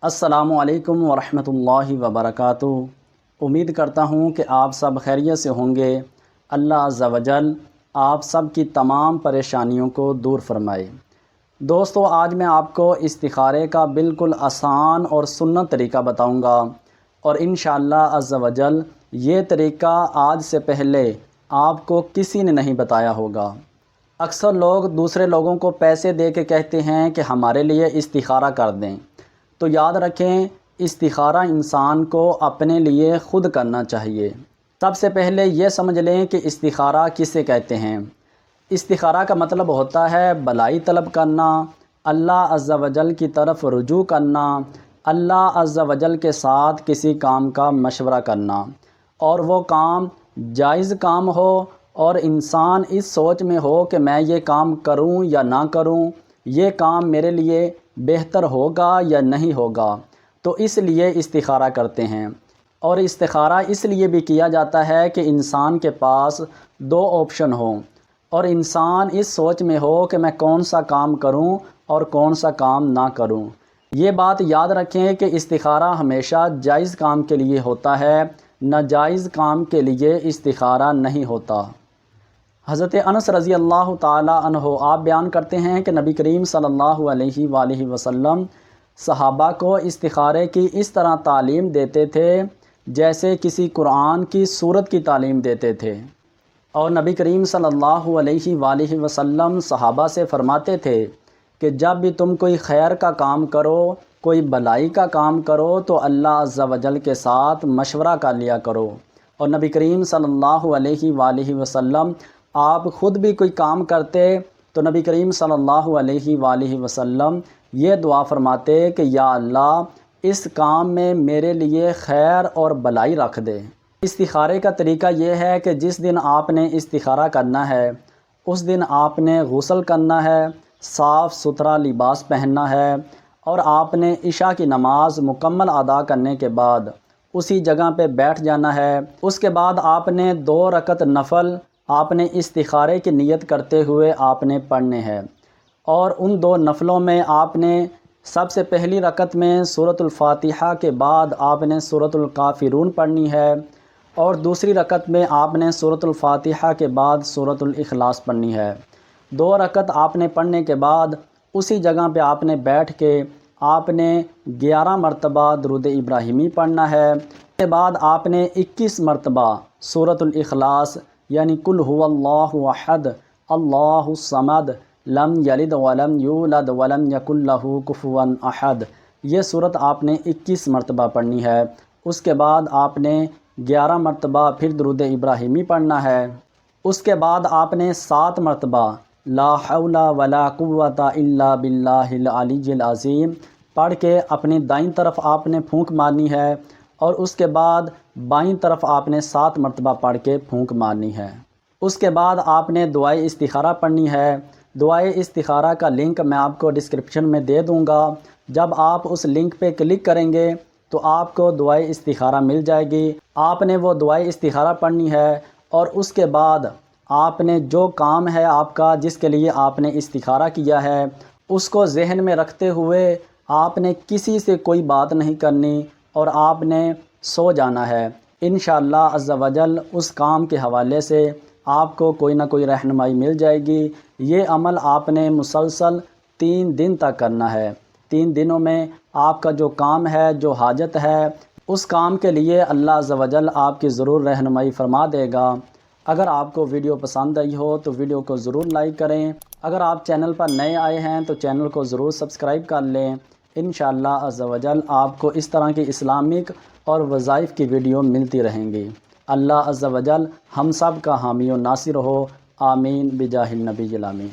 السلام علیکم ورحمۃ اللہ وبرکاتہ۔ امید کرتا ہوں کہ آپ سب خیریت سے ہوں گے۔ اللہ عز و جل آپ سب کی تمام پریشانیوں کو دور فرمائے۔ دوستو، آج میں آپ کو استخارے کا بالکل آسان اور سنت طریقہ بتاؤں گا، اور انشاءاللہ عز و جل یہ طریقہ آج سے پہلے آپ کو کسی نے نہیں بتایا ہوگا۔ اکثر لوگ دوسرے لوگوں کو پیسے دے کے کہتے ہیں کہ ہمارے لیے استخارہ کر دیں، تو یاد رکھیں استخارہ انسان کو اپنے لیے خود کرنا چاہیے۔ سب سے پہلے یہ سمجھ لیں کہ استخارہ کسے کہتے ہیں۔ استخارہ کا مطلب ہوتا ہے بھلائی طلب کرنا، اللہ عز و جل کی طرف رجوع کرنا، اللہ عز و جل کے ساتھ کسی کام کا مشورہ کرنا، اور وہ کام جائز کام ہو اور انسان اس سوچ میں ہو کہ میں یہ کام کروں یا نہ کروں، یہ کام میرے لیے بہتر ہوگا یا نہیں ہوگا، تو اس لیے استخارہ کرتے ہیں۔ اور استخارہ اس لیے بھی کیا جاتا ہے کہ انسان کے پاس دو آپشن ہوں، اور انسان اس سوچ میں ہو کہ میں کون سا کام کروں اور کون سا کام نہ کروں۔ یہ بات یاد رکھیں کہ استخارہ ہمیشہ جائز کام کے لیے ہوتا ہے، ناجائز کام کے لیے استخارہ نہیں ہوتا۔ حضرت انس رضی اللہ تعالی عنہ آپ بیان کرتے ہیں کہ نبی کریم صلی اللہ علیہ وآلہ وسلم صحابہ کو استخارے کی اس طرح تعلیم دیتے تھے جیسے کسی قرآن کی سورت کی تعلیم دیتے تھے، اور نبی کریم صلی اللہ علیہ وآلہ وسلم صحابہ سے فرماتے تھے کہ جب بھی تم کوئی خیر کا کام کرو، کوئی بھلائی کا کام کرو، تو اللہ عز و جل کے ساتھ مشورہ کر لیا کرو۔ اور نبی کریم صلی اللہ علیہ وآلہ وسلم آپ خود بھی کوئی کام کرتے تو نبی کریم صلی اللہ علیہ وآلہ وسلم یہ دعا فرماتے کہ یا اللہ اس کام میں میرے لیے خیر اور بھلائی رکھ دے۔ استخارے کا طریقہ یہ ہے کہ جس دن آپ نے استخارہ کرنا ہے اس دن آپ نے غسل کرنا ہے، صاف ستھرا لباس پہننا ہے، اور آپ نے عشاء کی نماز مکمل ادا کرنے کے بعد اسی جگہ پہ بیٹھ جانا ہے۔ اس کے بعد آپ نے 2 رکعت نفل آپ نے استخارے کی نیت کرتے ہوئے آپ نے پڑھنے ہیں، اور ان 2 نفلوں میں آپ نے سب سے پہلی رکعت میں سورۃ الفاتحہ کے بعد آپ نے سورۃ الکافرون پڑھنی ہے، اور دوسری رکعت میں آپ نے سورۃ الفاتحہ کے بعد سورۃ الاخلاص پڑھنی ہے۔ 2 رکعت آپ نے پڑھنے کے بعد اسی جگہ پہ آپ نے بیٹھ کے آپ نے 11 مرتبہ درود ابراہیمی پڑھنا ہے۔ اس کے بعد آپ نے 21 مرتبہ سورۃ الاخلاص یعنی قل هو اللہ احد اللہ الصمد لم یلد ولم یولد ولم یکن لہ کفوا احد، یہ صورت آپ نے 21 مرتبہ پڑھنی ہے۔ اس کے بعد آپ نے 11 مرتبہ پھر درود ابراہیمی پڑھنا ہے۔ اس کے بعد آپ نے 7 مرتبہ لا حول ولا قوۃ الا باللہ العلی العظیم پڑھ کے اپنی دائیں طرف آپ نے پھونک مارنی ہے، اور اس کے بعد بائیں طرف آپ نے 7 مرتبہ پڑھ کے پھونک مارنی ہے۔ اس کے بعد آپ نے دعائے استخارہ پڑھنی ہے۔ دعائے استخارہ کا لنک میں آپ کو ڈسکرپشن میں دے دوں گا، جب آپ اس لنک پہ کلک کریں گے تو آپ کو دعائے استخارہ مل جائے گی۔ آپ نے وہ دعائے استخارہ پڑھنی ہے، اور اس کے بعد آپ نے جو کام ہے آپ کا جس کے لیے آپ نے استخارہ کیا ہے اس کو ذہن میں رکھتے ہوئے آپ نے کسی سے کوئی بات نہیں کرنی، اور آپ نے سو جانا ہے۔ انشاءاللہ عز و جل اس کام کے حوالے سے آپ کو کوئی نہ کوئی رہنمائی مل جائے گی۔ یہ عمل آپ نے مسلسل 3 دن تک کرنا ہے۔ 3 دنوں میں آپ کا جو کام ہے، جو حاجت ہے، اس کام کے لیے اللہ عز و جل آپ کی ضرور رہنمائی فرما دے گا۔ اگر آپ کو ویڈیو پسند آئی ہو تو ویڈیو کو ضرور لائک کریں۔ اگر آپ چینل پر نئے آئے ہیں تو چینل کو ضرور سبسکرائب کر لیں۔ انشاءاللہ عز و جل آپ کو اس طرح کی اسلامک اور وظائف کی ویڈیو ملتی رہیں گی۔ اللہ عز و جل ہم سب کا حامی و ناصر ہو، آمین بجاہ النبی الامین۔